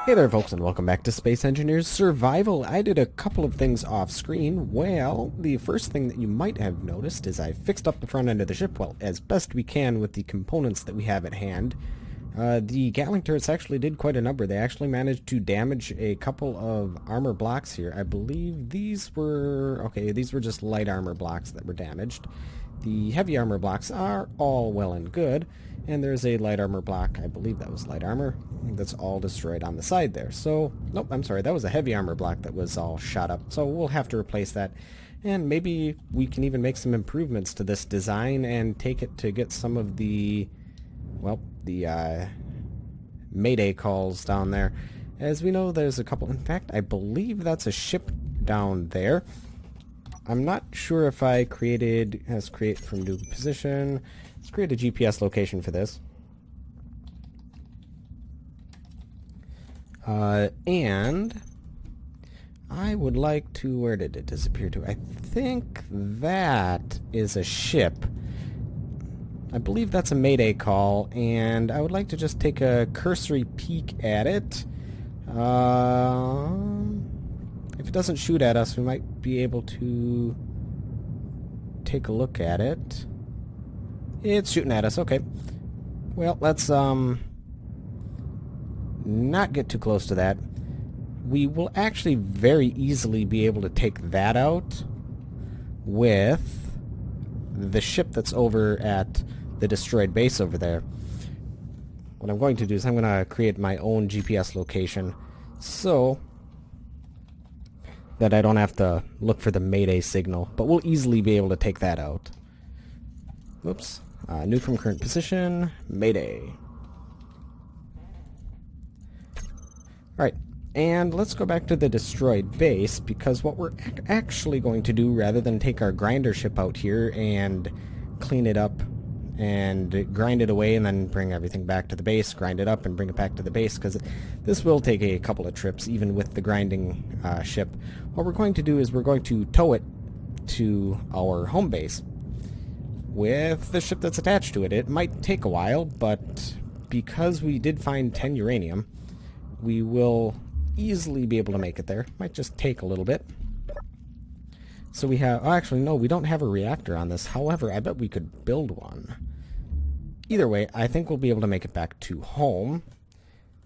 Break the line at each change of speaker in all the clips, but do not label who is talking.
Hey there folks and welcome back to Space Engineers Survival. I did a couple of things off screen. Well, the first thing that you might have noticed is I fixed up the front end of the ship, well, as best we can with the components that we have at hand. The Gatling turrets actually did quite a number. They actually managed to damage a couple of armor blocks here. I believe these were just light armor blocks that were damaged. The heavy armor blocks are all well and good, and there's a light armor block, I believe that was light armor, that's all destroyed on the side there. So, nope, I'm sorry, that was a heavy armor block that was all shot up, so we'll have to replace that. And maybe we can even make some improvements to this design and take it to get some of the, well, the Mayday calls down there. As we know, there's a couple, in fact, I believe that's a ship down there. I'm not sure if I create from new position. Let's create a GPS location for this. And I would like to, where did it disappear to? I think that is a ship. I believe that's a Mayday call, and I would like to just take a cursory peek at it. If it doesn't shoot at us, we might be able to take a look at it. It's shooting at us, okay. Well, let's not get too close to that. We will actually very easily be able to take that out with the ship that's over at the destroyed base over there. What I'm going to do is I'm going to create my own GPS location so that I don't have to look for the Mayday signal, but we'll easily be able to take that out. Whoops. New from current position, Mayday. Alright, and let's go back to the destroyed base, because what we're actually going to do, rather than take our grinder ship out here and clean it up and grind it away and then bring everything back to the base, grind it up and bring it back to the base, because this will take a couple of trips even with the grinding ship. What we're going to do is we're going to tow it to our home base with the ship that's attached to it. It might take a while, but because we did find 10 uranium, we will easily be able to make it there. Might just take a little bit. So we have, oh, actually no, we don't have a reactor on this. However, I bet we could build one. Either way, I think we'll be able to make it back to home.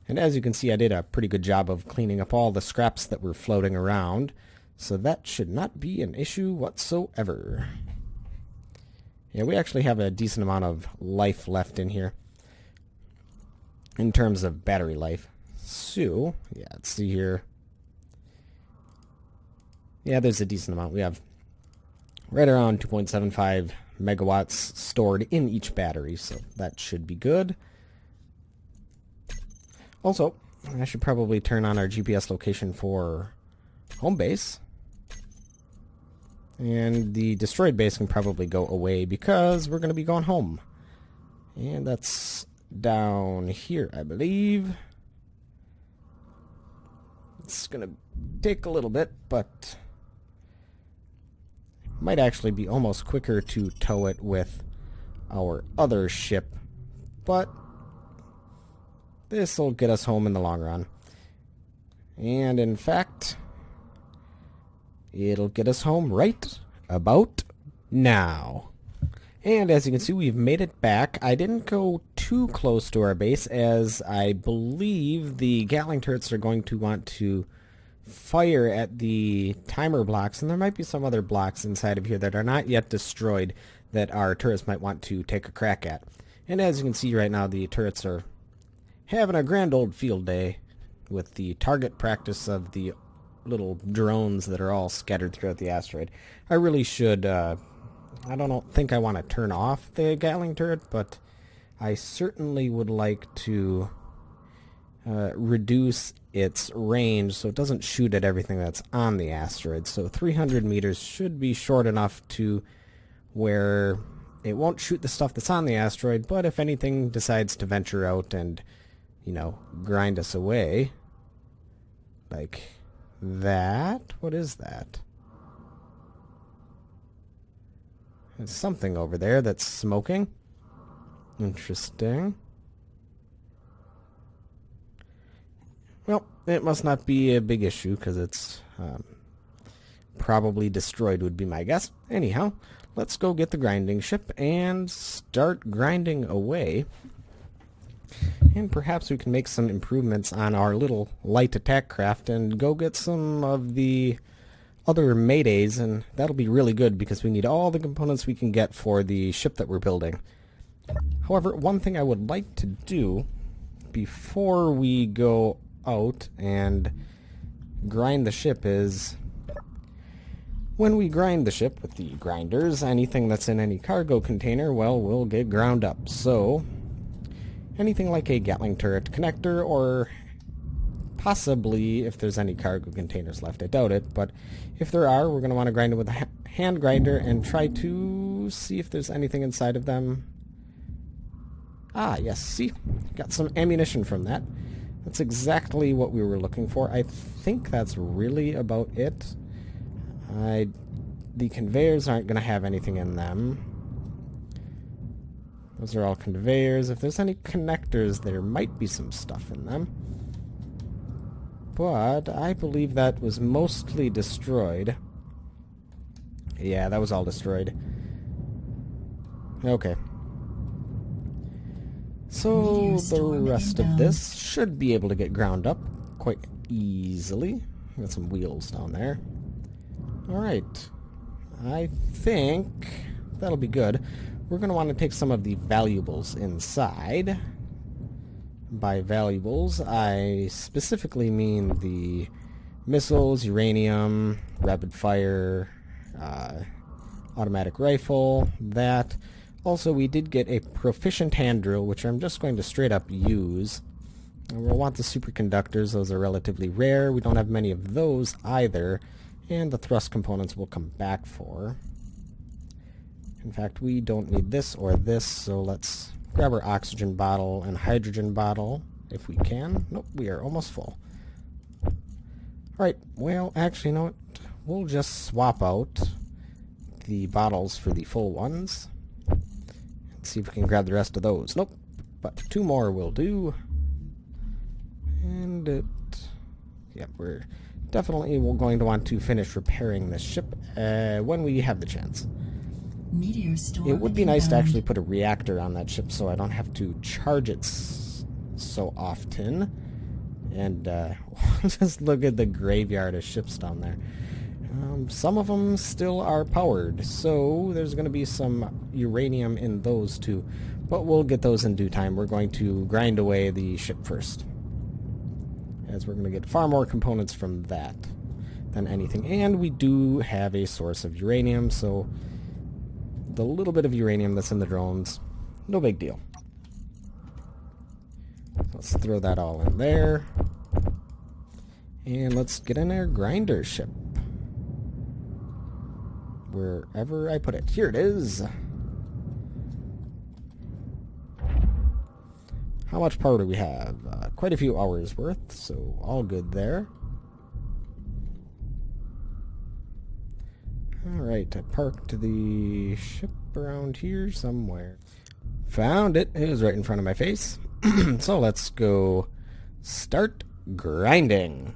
And as you can see, I did a pretty good job of cleaning up all the scraps that were floating around. So that should not be an issue whatsoever. Yeah, we actually have a decent amount of life left in here in terms of battery life. So, yeah, let's see here. Yeah, there's a decent amount. We have right around 2.75 megawatts stored in each battery, so that should be good. Also, I should probably turn on our GPS location for home base. And the destroyed base can probably go away because we're going to be going home. And that's down here, I believe. It's going to take a little bit, but might actually be almost quicker to tow it with our other ship. But this will get us home in the long run. And in fact, it'll get us home right about now. And as you can see, we've made it back. I didn't go too close to our base, as I believe the Gatling turrets are going to want to fire at the timer blocks, and there might be some other blocks inside of here that are not yet destroyed that our turrets might want to take a crack at. And as you can see right now, the turrets are having a grand old field day with the target practice of the little drones that are all scattered throughout the asteroid. I really should, I don't think I want to turn off the Gatling turret, but I certainly would like to reduce its range so it doesn't shoot at everything that's on the asteroid. So 300 meters should be short enough to where it won't shoot the stuff that's on the asteroid, but if anything decides to venture out and, you know, grind us away, like that. What is that? There's something over there that's smoking. Interesting. Well, it must not be a big issue because it's probably destroyed would be my guess. Anyhow, let's go get the grinding ship and start grinding away. And perhaps we can make some improvements on our little light attack craft and go get some of the other Maydays, and that'll be really good because we need all the components we can get for the ship that we're building. However, one thing I would like to do before we go out and grind the ship is, when we grind the ship with the grinders, anything that's in any cargo container, well, will get ground up. So anything like a Gatling turret connector, or possibly if there's any cargo containers left, I doubt it, but if there are, we're going to want to grind it with a hand grinder and try to see if there's anything inside of them. Ah, yes, see? Got some ammunition from that. That's exactly what we were looking for. I think that's really about it. The conveyors aren't going to have anything in them. Those are all conveyors. If there's any connectors, there might be some stuff in them. But I believe that was mostly destroyed. Yeah, that was all destroyed. Okay. So the rest of this should be able to get ground up quite easily. Got some wheels down there. Alright. I think that'll be good. We're going to want to take some of the valuables inside. By valuables, I specifically mean the missiles, uranium, rapid fire, automatic rifle, that. Also, we did get a proficient hand drill, which I'm just going to straight up use. And we'll want the superconductors. Those are relatively rare. We don't have many of those either. And the thrust components we'll come back for. In fact, we don't need this or this, so let's grab our oxygen bottle and hydrogen bottle if we can. Nope, we are almost full. Alright, well, actually, you know what? We'll just swap out the bottles for the full ones. See if we can grab the rest of those. Nope, but 2 more will do. And yeah, we're definitely going to want to finish repairing this ship when we have the chance. It would be nice to actually put a reactor on that ship so I don't have to charge it so often. And just look at the graveyard of ships down there. Some of them still are powered, so there's going to be some uranium in those too. But we'll get those in due time. We're going to grind away the ship first, as we're going to get far more components from that than anything. And we do have a source of uranium, so the little bit of uranium that's in the drones, no big deal. Let's throw that all in there. And let's get in our grinder ship. Wherever I put it. Here it is. How much power do we have? Quite a few hours worth, so all good there. Alright, I parked the ship around here somewhere. Found it. It was right in front of my face. So let's go start grinding.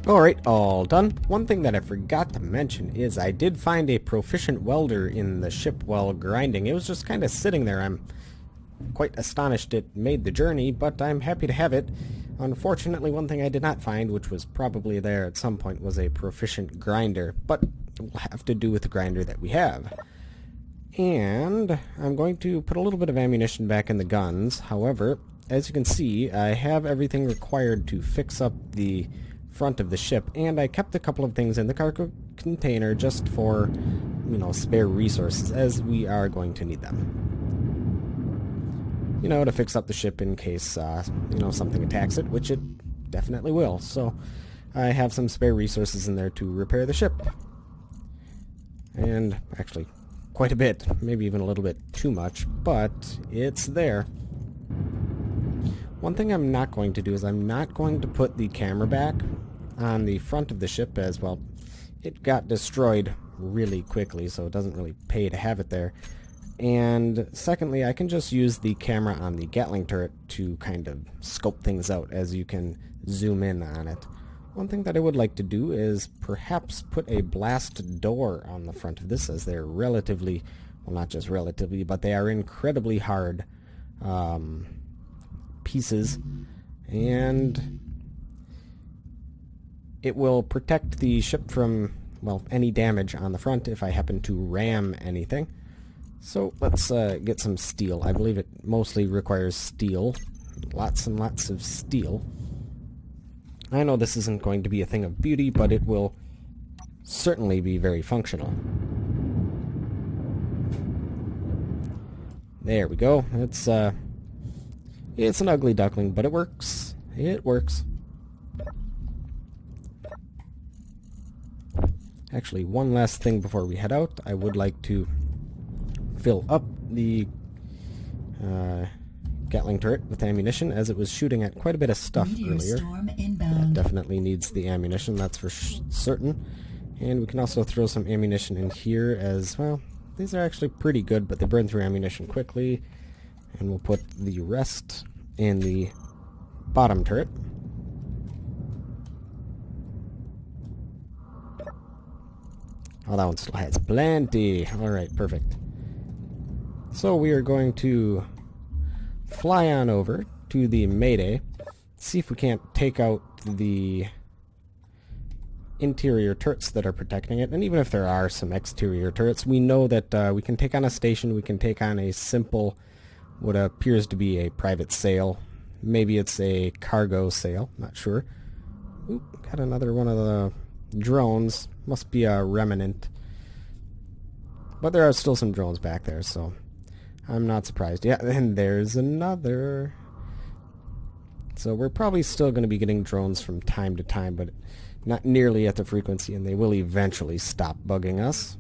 Alright, all done. One thing that I forgot to mention is I did find a proficient welder in the ship while grinding. It was just kind of sitting there. I'm quite astonished it made the journey, but I'm happy to have it. Unfortunately, one thing I did not find, which was probably there at some point, was a proficient grinder, but we'll have to do with the grinder that we have. And I'm going to put a little bit of ammunition back in the guns. However, as you can see, I have everything required to fix up the front of the ship, and I kept a couple of things in the cargo container just for, spare resources, as we are going to need them. To fix up the ship in case, something attacks it, which it definitely will. So I have some spare resources in there to repair the ship. And actually, quite a bit, maybe even a little bit too much, but it's there. One thing I'm not going to do is I'm not going to put the camera back on the front of the ship, as well. It got destroyed really quickly, so it doesn't really pay to have it there. And secondly, I can just use the camera on the Gatling turret to kind of scope things out as you can zoom in on it. One thing that I would like to do is perhaps put a blast door on the front of this, as they're relatively, well, not just relatively, but they are incredibly hard pieces, and it will protect the ship from, well, any damage on the front if I happen to ram anything. So let's get some steel. I believe it mostly requires steel. Lots and lots of steel. I know this isn't going to be a thing of beauty, but it will certainly be very functional. There we go. It's an ugly duckling, but it works. It works. Actually, one last thing before we head out. I would like to fill up the Gatling turret with ammunition, as it was shooting at quite a bit of stuff earlier. That definitely needs the ammunition, that's for certain. And we can also throw some ammunition in here as well. These are actually pretty good, but they burn through ammunition quickly. And we'll put the rest in the bottom turret. Oh, that one still has plenty. Alright, perfect. So we are going to fly on over to the Mayday, see if we can't take out the interior turrets that are protecting it. And even if there are some exterior turrets, we know that we can take on a station, we can take on a simple, what appears to be a private sail. Maybe it's a cargo sail, not sure. Oop, got another one of the drones. Must be a remnant. But there are still some drones back there, so I'm not surprised. Yeah, and there's another. So we're probably still going to be getting drones from time to time, but not nearly at the frequency, and they will eventually stop bugging us.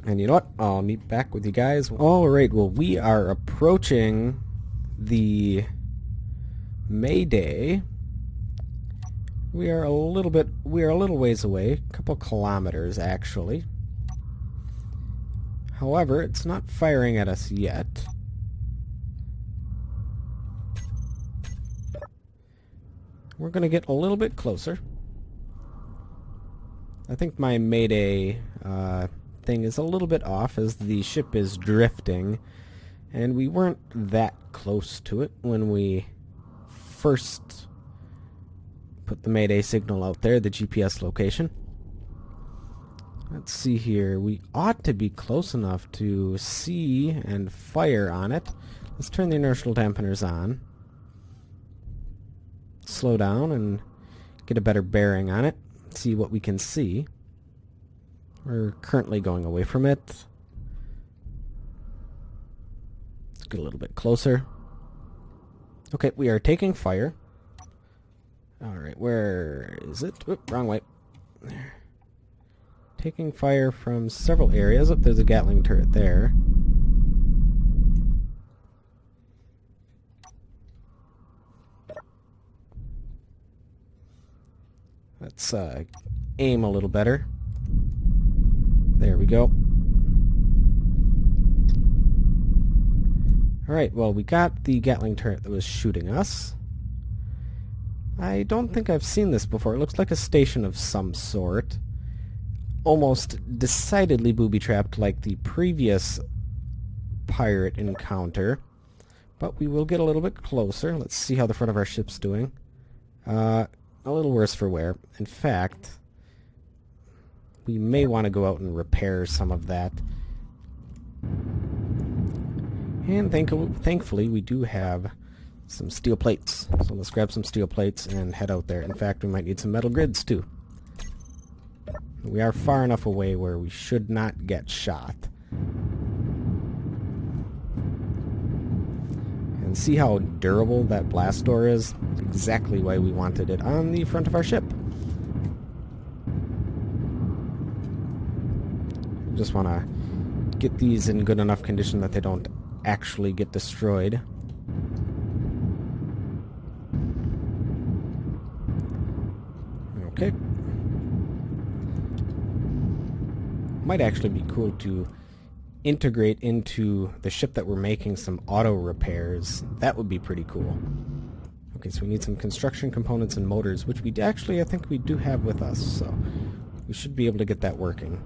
And you know what? I'll meet back with you guys. Alright, well, we are approaching the Mayday. We are a little ways away, a couple kilometers actually. However, it's not firing at us yet. We're going to get a little bit closer. I think my Mayday thing is a little bit off, as the ship is drifting, and we weren't that close to it when we first put the Mayday signal out there, the GPS location. Let's see here. We ought to be close enough to see and fire on it. Let's turn the inertial dampeners on. Slow down and get a better bearing on it. See what we can see. We're currently going away from it. Let's get a little bit closer. Okay, we are taking fire. Alright, where is it? Oop, wrong way. There. Taking fire from several areas. Oh, there's a Gatling turret there. Let's aim a little better. There we go. Alright, well, we got the Gatling turret that was shooting us. I don't think I've seen this before. It looks like a station of some sort. Almost decidedly booby-trapped like the previous pirate encounter. But we will get a little bit closer. Let's see how the front of our ship's doing. A little worse for wear. In fact, we may want to go out and repair some of that. And thankfully, we do have some steel plates. So let's grab some steel plates and head out there. In fact, we might need some metal grids too. We are far enough away where we should not get shot. And see how durable that blast door is? Exactly why we wanted it on the front of our ship. Just want to get these in good enough condition that they don't actually get destroyed. Okay. Might actually be cool to integrate into the ship that we're making some auto repairs. That would be pretty cool. Okay, so we need some construction components and motors, which we actually, I think we do have with us, so we should be able to get that working.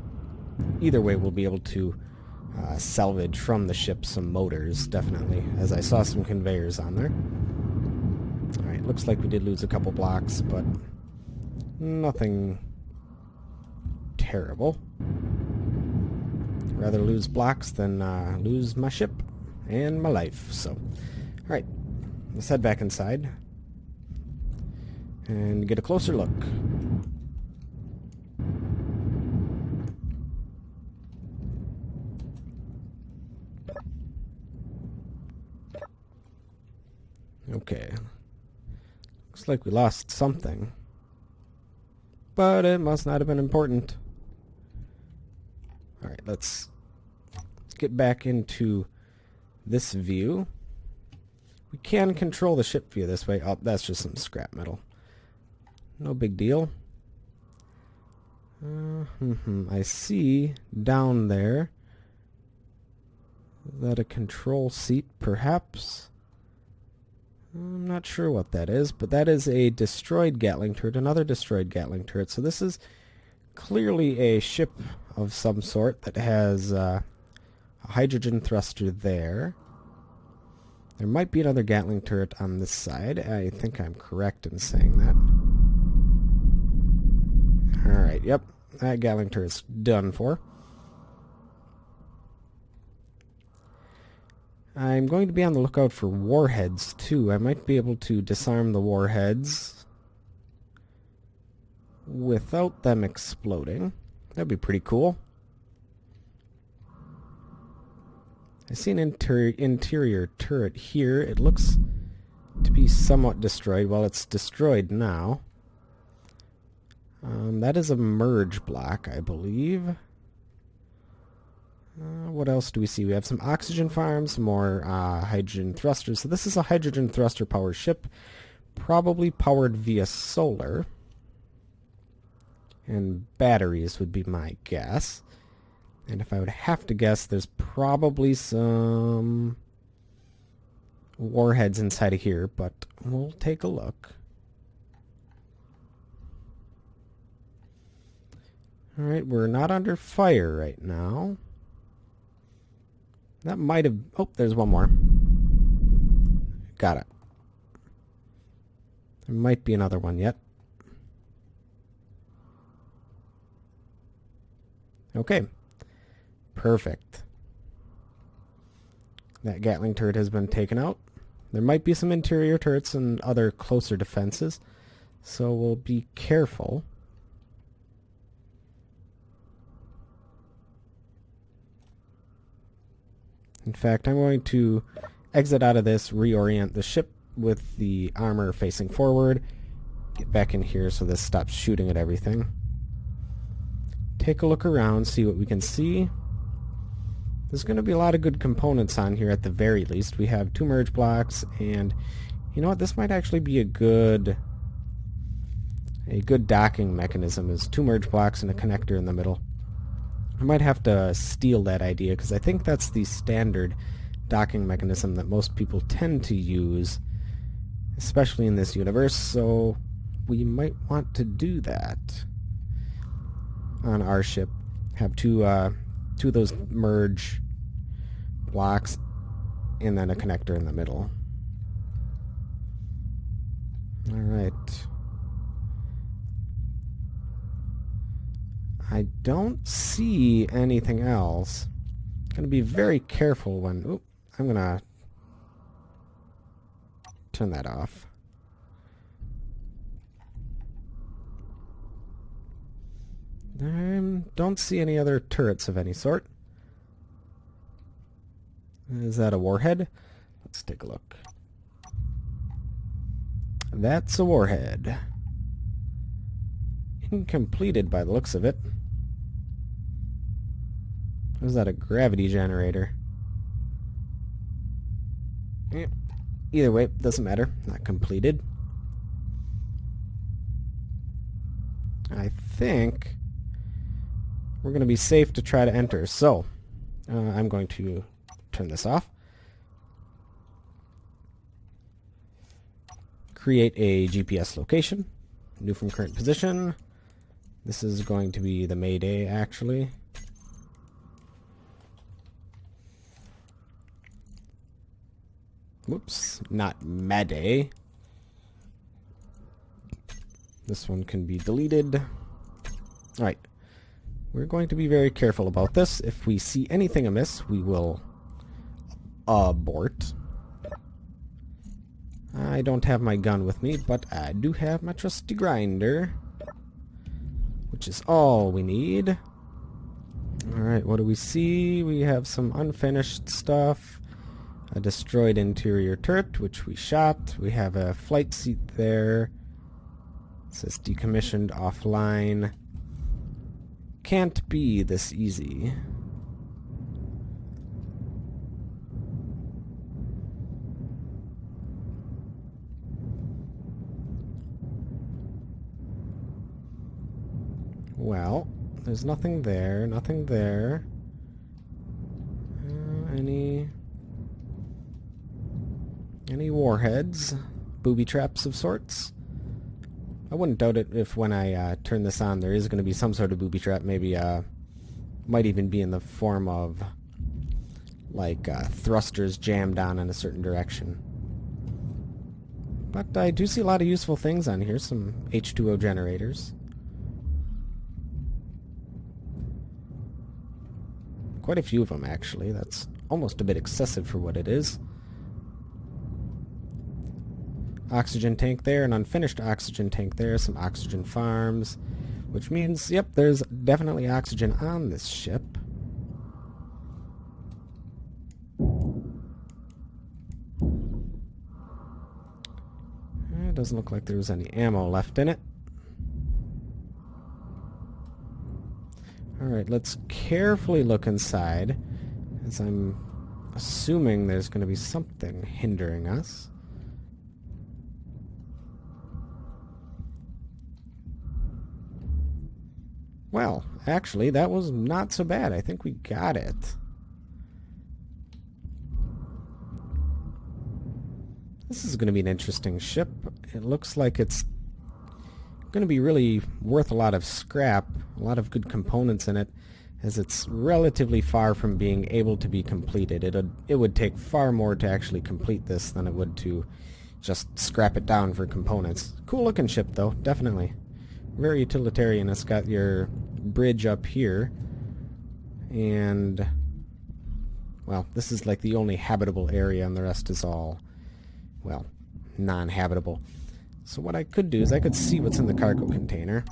Either way, we'll be able to salvage from the ship some motors, definitely, as I saw some conveyors on there. Alright, looks like we did lose a couple blocks, but nothing terrible. Rather lose blocks than lose my ship and my life. So, alright, let's head back inside and get a closer look. Okay, looks like we lost something, but it must not have been important. Alright, let's get back into this view. We can control the ship view this way. Oh, that's just some scrap metal. No big deal. I see down there, is that a control seat perhaps? I'm not sure what that is, but that is a destroyed Gatling turret, another destroyed Gatling turret. So this is clearly a ship of some sort that has a hydrogen thruster there. There might be another Gatling turret on this side. I think I'm correct in saying that. Alright, yep. That Gatling turret's done for. I'm going to be on the lookout for warheads too. I might be able to disarm the warheads without them exploding. That'd be pretty cool. I see an interior turret here. It looks to be somewhat destroyed. Well, it's destroyed now. That is a merge block, I believe. What else do we see? We have some oxygen farms, more hydrogen thrusters. So this is a hydrogen thruster powered ship, probably powered via solar. And batteries would be my guess. And if I would have to guess, there's probably some warheads inside of here, but we'll take a look. Alright, we're not under fire right now. That might have... Oh, there's one more. Got it. There might be another one yet. Okay. Perfect. That Gatling turret has been taken out. There might be some interior turrets and other closer defenses, so we'll be careful. In fact, I'm going to exit out of this, reorient the ship with the armor facing forward, get back in here so this stops shooting at everything. Take a look around, see what we can see. There's going to be a lot of good components on here at the very least. We have 2 merge blocks, and you know what? This might actually be a good docking mechanism. Is 2 merge blocks and a connector in the middle. I might have to steal that idea because I think that's the standard docking mechanism that most people tend to use especially in this universe, so we might want to do that on our ship. Have two of those merge blocks and then a connector in the middle. Alright. I don't see anything else. I'm going to be very careful when... Oop, I'm going to turn that off. I don't see any other turrets of any sort. Is that a warhead? Let's take a look. That's a warhead. Incompleted by the looks of it. Or is that a gravity generator? Either way, doesn't matter. Not completed. I think we're going to be safe to try to enter. So, I'm going to turn this off. Create a GPS location. New from current position. This is going to be the Mayday, actually. Whoops, not Mayday. This one can be deleted. Alright. We're going to be very careful about this. If we see anything amiss, we will abort. I don't have my gun with me, but I do have my trusty grinder, which is all we need. Alright, what do we see? We have some unfinished stuff. A destroyed interior turret, which we shot. We have a flight seat there. It says decommissioned, offline. Can't be this easy. Well, there's nothing there, nothing there. Any warheads? Booby traps of sorts? I wouldn't doubt it if when I turn this on there is going to be some sort of booby trap. Maybe might even be in the form of like thrusters jammed on in a certain direction. But I do see a lot of useful things on here. Some H2O generators. Quite a few of them, actually. That's almost a bit excessive for what it is. Oxygen tank there, an unfinished oxygen tank there, some oxygen farms, which means, yep, there's definitely oxygen on this ship. It doesn't look like there was any ammo left in it. Alright, let's carefully look inside, as I'm assuming there's going to be something hindering us. Well, actually, that was not so bad. I think we got it. This is going to be an interesting ship. It looks like it's going to be really worth a lot of scrap, a lot of good components in it, as it's relatively far from being able to be completed. It would take far more to actually complete this than it would to just scrap it down for components. Cool looking ship, though, definitely. Very utilitarian. It's got your bridge up here, and well, this is like the only habitable area, and the rest is all, well, non-habitable. So what I could do is I could see what's in the cargo container.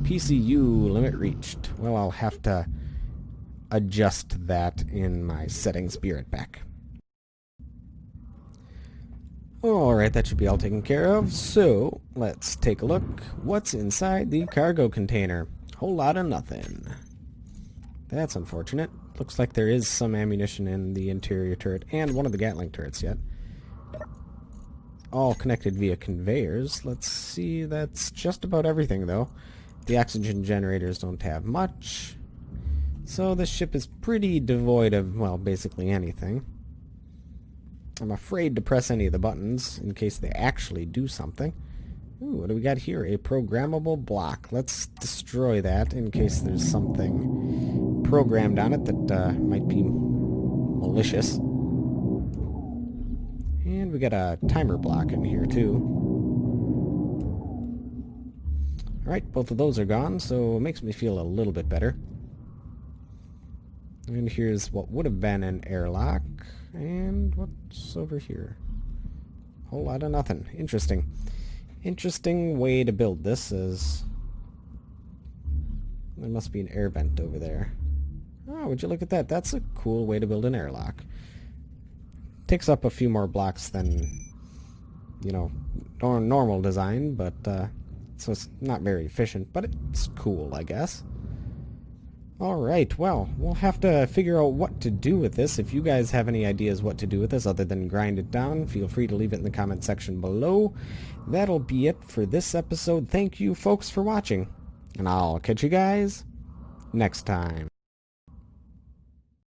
PCU limit reached. Well, I'll have to adjust that in my settings. Be right back. Alright, that should be all taken care of. So, let's take a look. What's inside the cargo container? Whole lot of nothing. That's unfortunate. Looks like there is some ammunition in the interior turret and one of the Gatling turrets yet. All connected via conveyors. Let's see, that's just about everything though. The oxygen generators don't have much. So this ship is pretty devoid of, well, basically anything. I'm afraid to press any of the buttons in case they actually do something. Ooh, what do we got here? A programmable block. Let's destroy that in case there's something programmed on it that might be malicious. And we got a timer block in here too. Alright, both of those are gone, so it makes me feel a little bit better. And here's what would have been an airlock. And what's over here? A whole lot of nothing. Interesting. Interesting way to build this is... There must be an air vent over there. Oh, would you look at that? That's a cool way to build an airlock. Takes up a few more blocks than, you know, normal design, but, so it's not very efficient, but it's cool, I guess. Alright, well, we'll have to figure out what to do with this. If you guys have any ideas what to do with this other than grind it down, feel free to leave it in the comment section below. That'll be it for this episode. Thank you, folks, for watching, and I'll catch you guys next time.